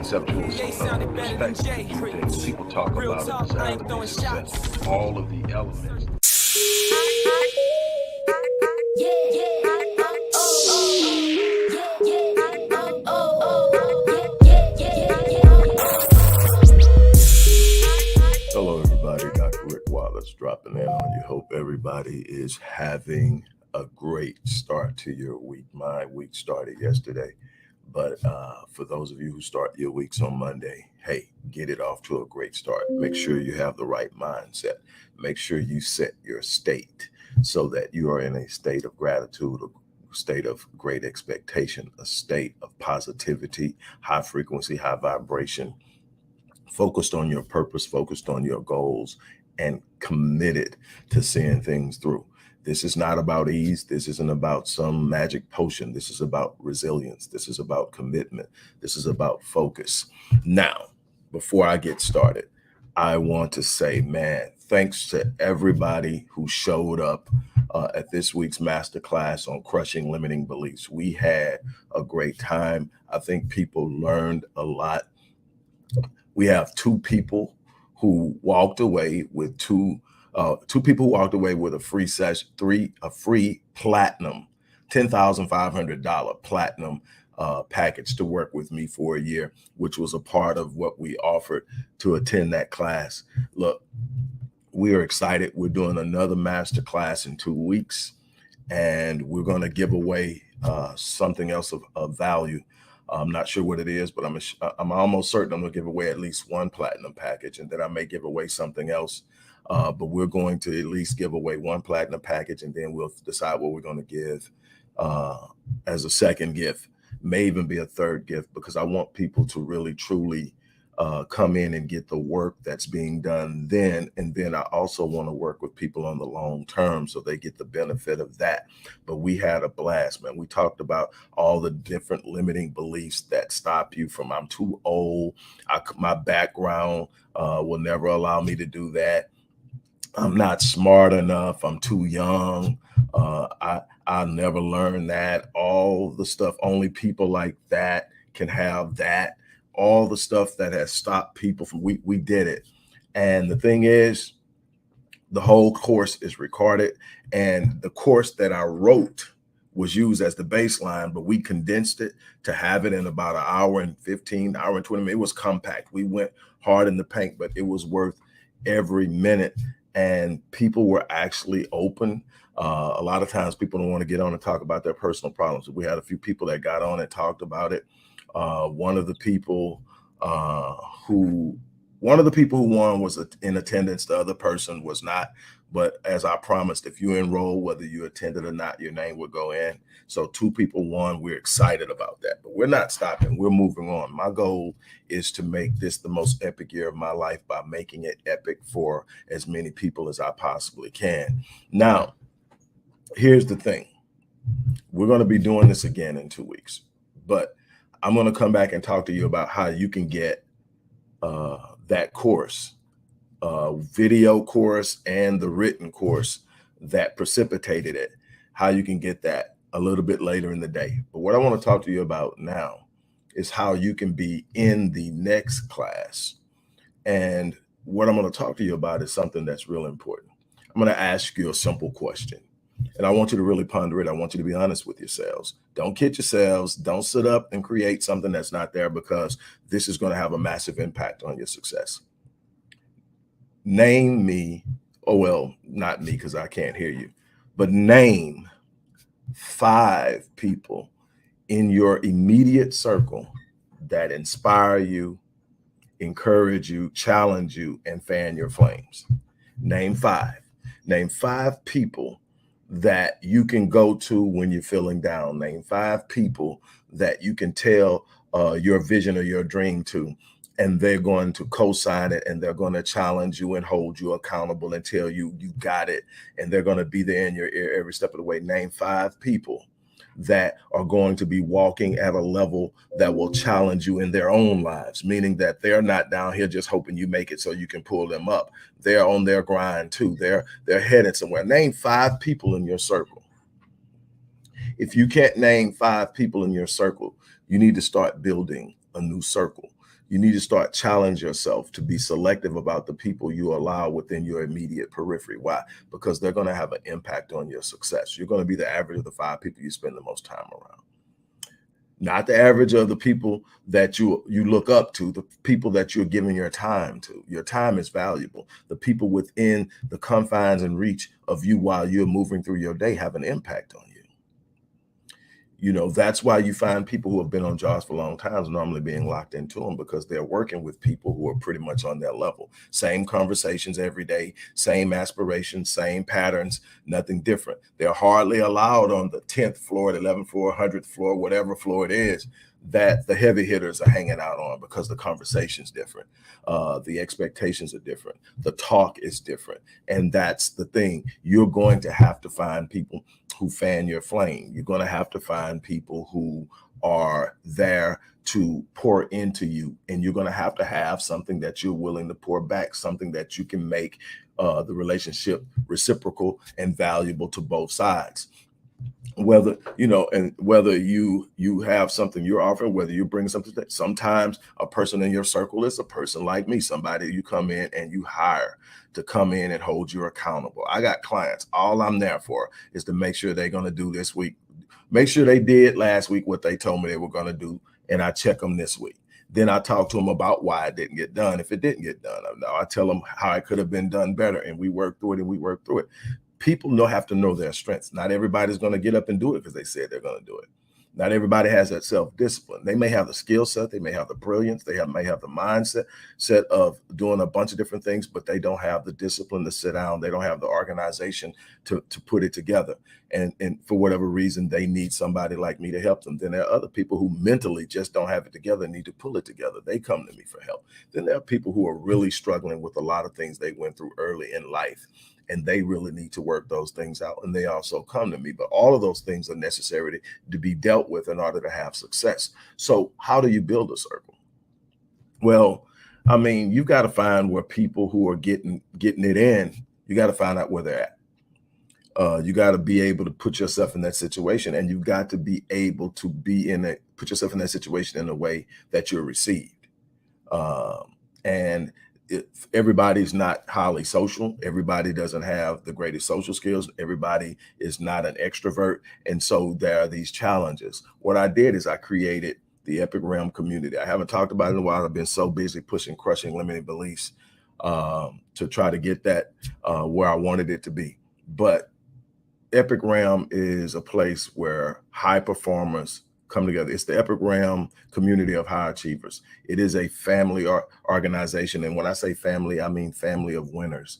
conceptual perspective to view things. People talk about a desire to be successful, all of the elements. Hello, everybody. Dr. Rick Wallace dropping in on you. Hope everybody is having a great start to your week. My week started yesterday, but for those of you who start your weeks on Monday, hey, get it off to a great start. Make sure you have the right mindset. Make sure you set your state so that you are in a state of gratitude, a state of great expectation, a state of positivity, high frequency, high vibration, focused on your purpose, focused on your goals, and committed to seeing things through. This is not about ease. This isn't about some magic potion. This is about resilience. This is about commitment. This is about focus. Now, before I get started, I want to say, man, thanks to everybody who showed up at this week's masterclass on crushing limiting beliefs. We had a great time. I think people learned a lot. We have two people who walked away with a free session, a free platinum, $10,500 platinum package to work with me for a year, which was a part of what we offered to attend that class. Look, we are excited. We're doing another master class in 2 weeks, and we're going to give away something else of value. I'm not sure what it is, but I'm almost certain I'm going to give away at least one platinum package, and then I may give away something else. But we're going to at least give away one platinum package, and then we'll decide what we're going to give as a second gift. May even be a third gift, because I want people to really, truly come in and get the work that's being done then. And then I also want to work with people on the long term so they get the benefit of that. But we had a blast, man. We talked about all the different limiting beliefs that stop you from, I'm too old. My background will never allow me to do that. I'm not smart enough. I'm too young. I'll never learn that. All the stuff, only people like that can have that. All the stuff that has stopped people from, we did it. And the thing is, the whole course is recorded, and the course that I wrote was used as the baseline, but we condensed it to have it in about an hour and 20 minutes. It was compact. We went hard in the paint, but it was worth every minute. And people were actually open. A lot of times people don't want to get on and talk about their personal problems. We had a few people that got on and talked about it. One of the people who won was in attendance. The other person was not. But as I promised, if you enroll, whether you attended or not, your name will go in. So 2 people won. We're excited about that, but we're not stopping. We're moving on. My goal is to make this the most epic year of my life by making it epic for as many people as I possibly can. Now, here's the thing. We're going to be doing this again in 2 weeks, but I'm going to come back and talk to you about how you can get that course, video course and the written course that precipitated it, how you can get that a little bit later in the day. But what I want to talk to you about now is how you can be in the next class. And what I'm going to talk to you about is something that's real important. I'm going to ask you a simple question, and I want you to really ponder it. I want you to be honest with yourselves. Don't kid yourselves. Don't sit up and create something that's not there, because this is going to have a massive impact on your success. Name me, not me, because I can't hear you, but name 5 people in your immediate circle that inspire you, encourage you, challenge you, and fan your flames. Name 5. Name 5 people that you can go to when you're feeling down. Name 5 people that you can tell your vision or your dream to, and they're going to co-sign it, and they're going to challenge you and hold you accountable and tell you you got it, and they're going to be there in your ear every step of the way. Name 5 people that are going to be walking at a level that will challenge you in their own lives, meaning that they're not down here just hoping you make it so you can pull them up. They're on their grind too. They're headed somewhere. Name 5 people in your circle. If you can't name 5 people in your circle, you need to start building a new circle. You need to start challenge yourself to be selective about the people you allow within your immediate periphery. Why? Because they're going to have an impact on your success. You're going to be the average of the 5 people you spend the most time around, not the average of the people that you look up to, the people that you're giving your time to. Your time is valuable. The people within the confines and reach of you while you're moving through your day have an impact on you. You know, that's why you find people who have been on jobs for long times normally being locked into them, because they're working with people who are pretty much on their level. Same conversations every day, same aspirations, same patterns, nothing different. They're hardly allowed on the 10th floor, the 11th floor, 100th floor, whatever floor it is, that the heavy hitters are hanging out on, because the conversation's different. The expectations are different. The talk is different. And that's the thing. You're going to have to find people who fan your flame. You're going to have to find people who are there to pour into you. And you're going to have something that you're willing to pour back, something that you can make the relationship reciprocal and valuable to both sides. Whether you have something you're offering, whether you bring something. Sometimes a person in your circle is a person like me, somebody you come in and you hire to come in and hold you accountable. I got clients, all I'm there for is to make sure they're going to do this week, make sure they did last week what they told me they were going to do, and I check them this week. Then I talk to them about why it didn't get done. If it didn't get done, I tell them how it could have been done better, and we work through it. People have to know their strengths. Not everybody's going to get up and do it because they said they're going to do it. Not everybody has that self-discipline. They may have the skill set, they may have the brilliance, may have the mindset of doing a bunch of different things, but they don't have the discipline to sit down. They don't have the organization to put it together. And for whatever reason, they need somebody like me to help them. Then there are other people who mentally just don't have it together and need to pull it together. They come to me for help. Then there are people who are really struggling with a lot of things they went through early in life, and they really need to work those things out. And they also come to me. But all of those things are necessary to be dealt with in order to have success. So how do you build a circle? Well, I mean, you've got to find where people who are getting it in, you got to find out where they're at. You got to be able to put yourself in that situation, and you've got to be able to put yourself in that situation in a way that you're received. And everybody's not highly social. Everybody doesn't have the greatest social skills. Everybody is not an extrovert. And so there are these challenges. What I did is I created the Epic Realm community. I haven't talked about it in a while. I've been so busy crushing limiting beliefs to try to get that where I wanted it to be. But Epic Realm is a place where high performers come together. It's the Epic Realm community of high achievers. It is a family organization. And when I say family, I mean family of winners.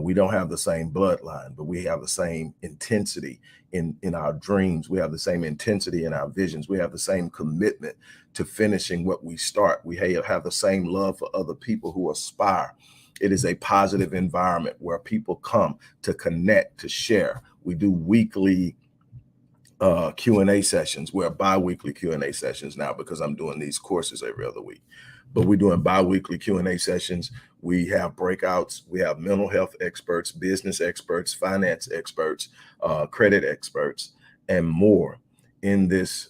We don't have the same bloodline, but we have the same intensity in our dreams. We have the same intensity in our visions. We have the same commitment to finishing what we start. We have the same love for other people who aspire. It is a positive environment where people come to connect, to share. We do weekly Q&A sessions. We're bi-weekly Q&A sessions now because I'm doing these courses every other week. But we're doing bi-weekly Q&A sessions. We have breakouts. We have mental health experts, business experts, finance experts, credit experts, and more in this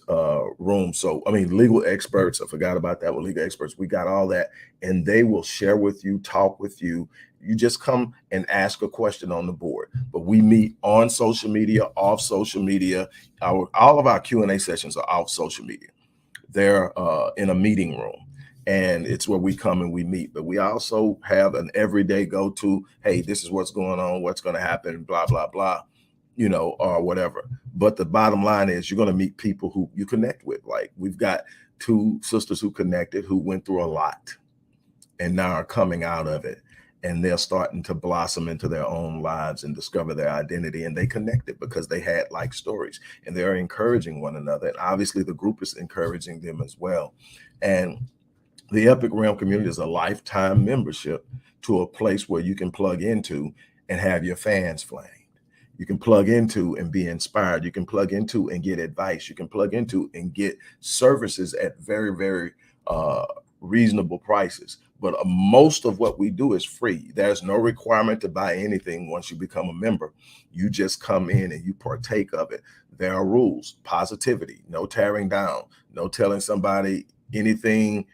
room. So, I mean, legal experts, I forgot about that. With legal experts, we got all that. And they will share with you, talk with you. You just come and ask a question on the board. But we meet on social media, off social media. All of our Q&A sessions are off social media. They're in a meeting room. And it's where we come and we meet. But we also have an everyday go-to, hey, this is what's going on, what's going to happen, blah, blah, blah, or whatever. But the bottom line is you're going to meet people who you connect with. Like we've got 2 sisters who connected, who went through a lot and now are coming out of it. And they're starting to blossom into their own lives and discover their identity. And they connected because they had like stories, and they're encouraging one another. And obviously the group is encouraging them as well. And the Epic Realm community is a lifetime membership to a place where you can plug into and have your fans flamed. You can plug into and be inspired. You can plug into and get advice. You can plug into and get services at very, very reasonable prices. But most of what we do is free. There's no requirement to buy anything once you become a member. You just come in and you partake of it. There are rules, positivity, no tearing down, no telling somebody anything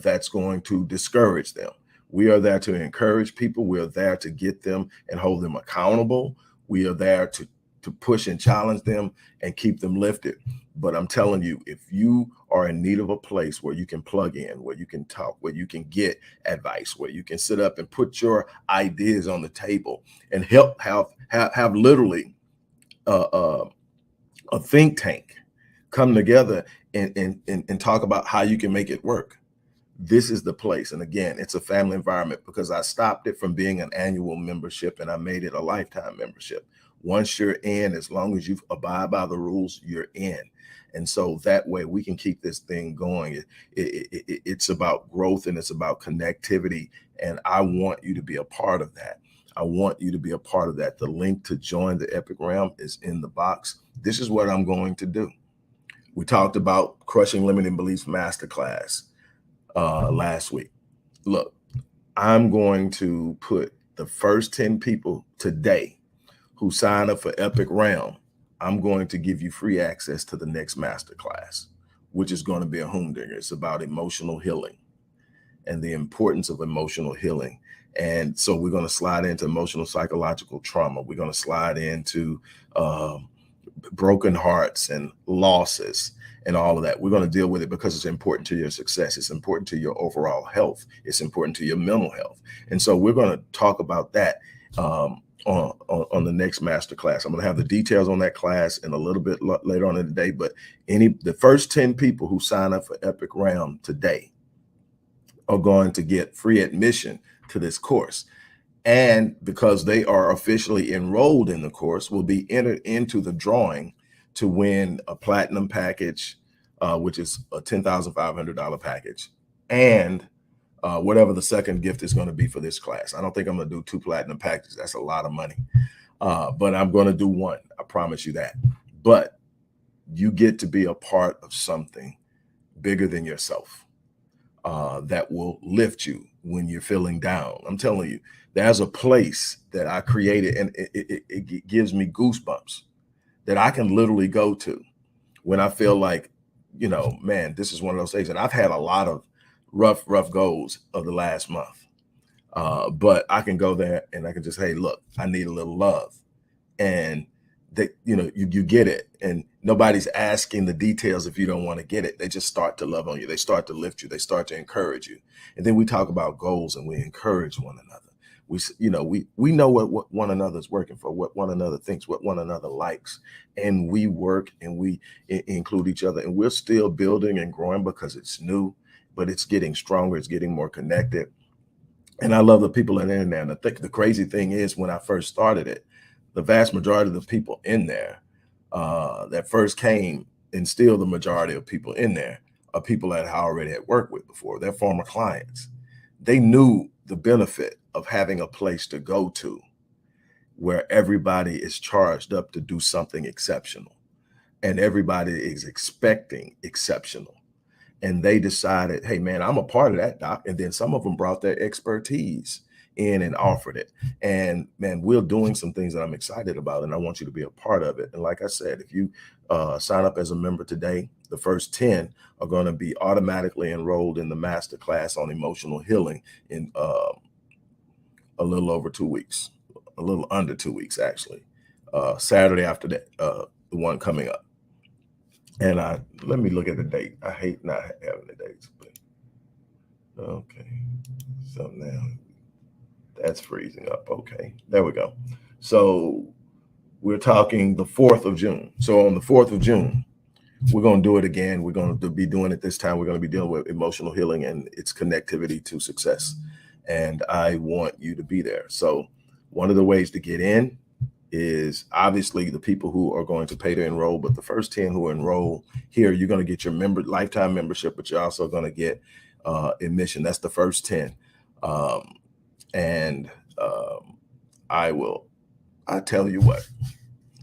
that's going to discourage them. We are there to encourage people. We are there to get them and hold them accountable. We are there to push and challenge them and keep them lifted. But I'm telling you, if you are in need of a place where you can plug in, where you can talk, where you can get advice, where you can sit up and put your ideas on the table and help have literally a think tank come together and talk about how you can make it work, this is the place. And again, it's a family environment because I stopped it from being an annual membership and I made it a lifetime membership. Once you're in, as long as you abide by the rules, you're in. And so that way we can keep this thing going. It's about growth and it's about connectivity. And I want you to be a part of that. I want you to be a part of that. The link to join the Epic Realm is in the box. This is what I'm going to do. We talked about Crushing Limiting Beliefs Masterclass last week. Look, I'm going to put the first 10 people today who sign up for Epic Realm. I'm going to give you free access to the next masterclass, which is going to be a humdinger. It's about emotional healing and the importance of emotional healing. And so we're going to slide into emotional psychological trauma. We're going to slide into broken hearts and losses and all of that. We're going to deal with it because it's important to your success. It's important to your overall health. It's important to your mental health. And so we're going to talk about that on the next masterclass. I'm going to have the details on that class in a little bit later on in the day. But the first 10 people who sign up for Epic Realm today are going to get free admission to this course. And because they are officially enrolled in the course, will be entered into the drawing to win a platinum package, which is a $10,500 package, and whatever the second gift is going to be for this class. I don't think I'm going to do 2 platinum packages. That's a lot of money. But I'm going to do 1. I promise you that. But you get to be a part of something bigger than yourself that will lift you when you're feeling down. I'm telling you, there's a place that I created and it gives me goosebumps that I can literally go to when I feel like, man, this is one of those days. And I've had a lot of rough goes of the last month. But I can go there and I can just, hey, look, I need a little love. And that, you get it. And nobody's asking the details if you don't want to get it. They just start to love on you. They start to lift you. They start to encourage you. And then we talk about goals and we encourage one another. We know what one another's working for, what one another thinks, what one another likes, and we work and we include each other. And we're still building and growing because it's new, but it's getting stronger. It's getting more connected. And I love the people that are in there. And I think the crazy thing is when I first started it, the vast majority of the people in there that first came, and still the majority of people in there are people that I already had worked with before. They're former clients. They knew the benefit of having a place to go to where everybody is charged up to do something exceptional and everybody is expecting exceptional. And they decided, hey, man, I'm a part of that, doc. And then some of them brought their expertise in and offered it. And man, we're doing some things that I'm excited about, and I want you to be a part of it. And like I said, if you sign up as a member today, the first 10 are going to be automatically enrolled in the masterclass on emotional healing in a little over 2 weeks, a little under 2 weeks, actually. Saturday after that, the one coming up. And let me look at the date. I hate not having the dates, but okay. So now that's freezing up. Okay, there we go. So we're talking the 4th of June. So on the 4th of June, we're going to do it again. We're going to be doing it this time. We're going to be dealing with emotional healing and its connectivity to success. And I want you to be there. So one of the ways to get in is obviously the people who are going to pay to enroll, but the first 10 who enroll here, you're going to get your lifetime membership, but you're also going to get admission. That's the first 10. I tell you what,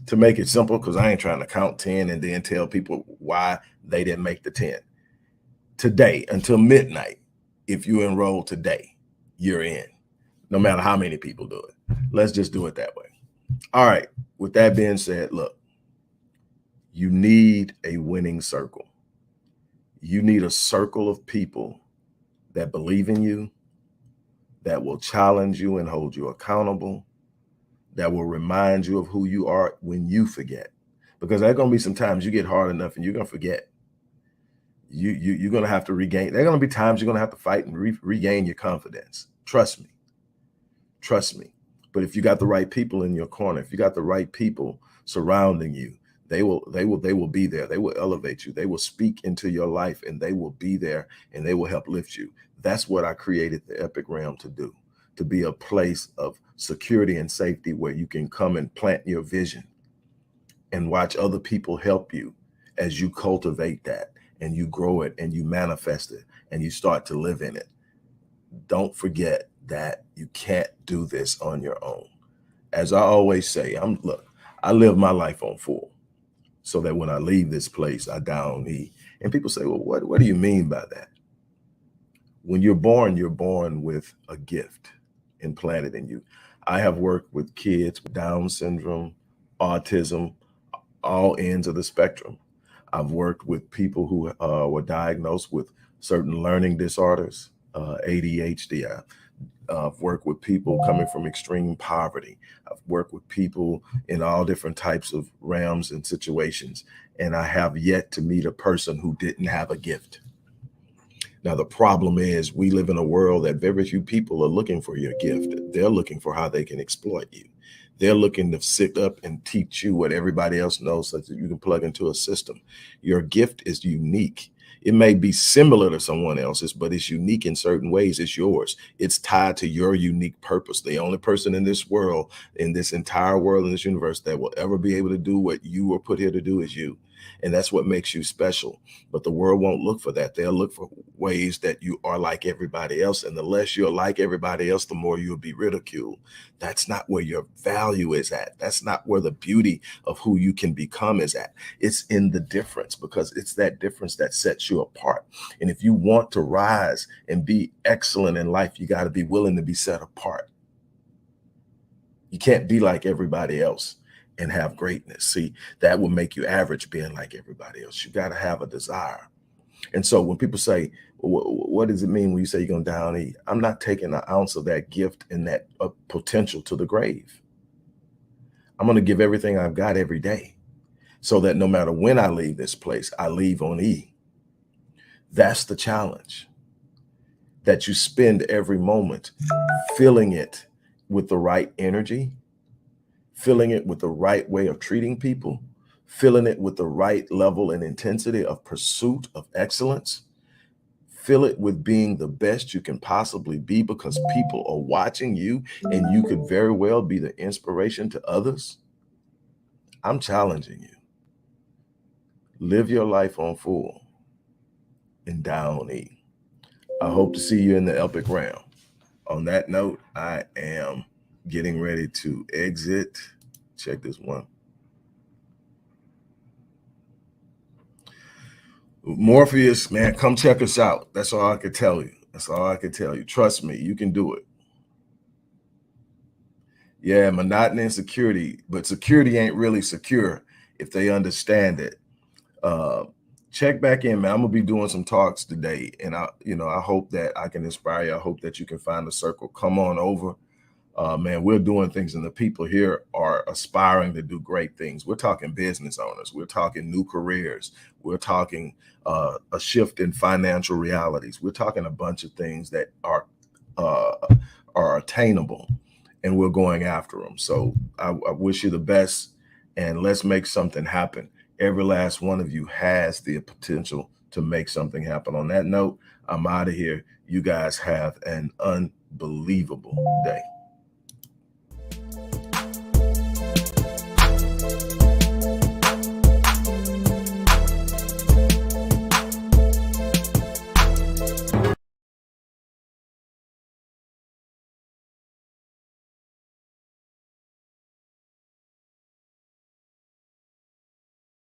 to make it simple, because I ain't trying to count 10 and then tell people why they didn't make the 10. Today until midnight, if you enroll today, you're in, no matter how many people do it. Let's just do it that way. All right. With that being said, look, you need a winning circle. You need a circle of people that believe in you, that will challenge you and hold you accountable, that will remind you of who you are when you forget. Because there's going to be some times you get hard enough and you're going to forget. You're going to have to regain. There are going to be times you're going to have to fight and regain your confidence. Trust me. Trust me. But if you got the right people in your corner, if you got the right people surrounding you, they will be there. They will elevate you. They will speak into your life, and they will be there, and they will help lift you. That's what I created the Epic Realm to do, to be a place of security and safety where you can come and plant your vision and watch other people help you as you cultivate that and you grow it and you manifest it and you start to live in it. Don't forget that you can't do this on your own. As I always say, look, I live my life on full so that when I leave this place, I don't need. And people say, well, what do you mean by that? When you're born with a gift implanted in you. I have worked with kids with Down syndrome, autism, all ends of the spectrum. I've worked with people who were diagnosed with certain learning disorders, ADHD. I've worked with people coming from extreme poverty. I've worked with people in all different types of realms and situations. And I have yet to meet a person who didn't have a gift. Now, the problem is we live in a world that very few people are looking for your gift. They're looking for how they can exploit you. They're looking to sit up and teach you what everybody else knows so that you can plug into a system. Your gift is unique. It may be similar to someone else's, but it's unique in certain ways. It's yours. It's tied to your unique purpose. The only person in this world, in this entire world, in this universe that will ever be able to do what you were put here to do is you. And that's what makes you special. But the world won't look for that. They'll look for ways that you are like everybody else. And the less you're like everybody else, the more you'll be ridiculed. That's not where your value is at. That's not where the beauty of who you can become is at. It's in the difference, because it's that difference that sets you apart. And if you want to rise and be excellent in life, you got to be willing to be set apart. You can't be like everybody else and have greatness. See, that will make you average being like everybody else. You got to have a desire. And so when people say, what does it mean when you say you're going to die and eat? I'm not taking an ounce of that gift and that potential to the grave. I'm going to give everything I've got every day so that no matter when I leave this place, I leave on E. That's the challenge, that you spend every moment filling it with the right energy, filling it with the right way of treating people, filling it with the right level and intensity of pursuit of excellence. Fill it with being the best you can possibly be, because people are watching you and you could very well be the inspiration to others. I'm challenging you. Live your life on full and die on E. I hope to see you in the Epic Realm. On that note, I am getting ready to exit. Check this one. Morpheus, man, come check us out. That's all I could tell you. That's all I could tell you. Trust me, you can do it. Yeah, monotony and security, but security ain't really secure if they understand it. Check back in, man. I'm gonna be doing some talks today, and I hope that I can inspire you. I hope that you can find a circle. Come on over. Man, we're doing things, and the people here are aspiring to do great things. We're talking business owners. We're talking new careers. We're talking a shift in financial realities. We're talking a bunch of things that are attainable, and we're going after them. So I wish you the best, and let's make something happen. Every last one of you has the potential to make something happen. On that note, I'm out of here. You guys have an unbelievable day.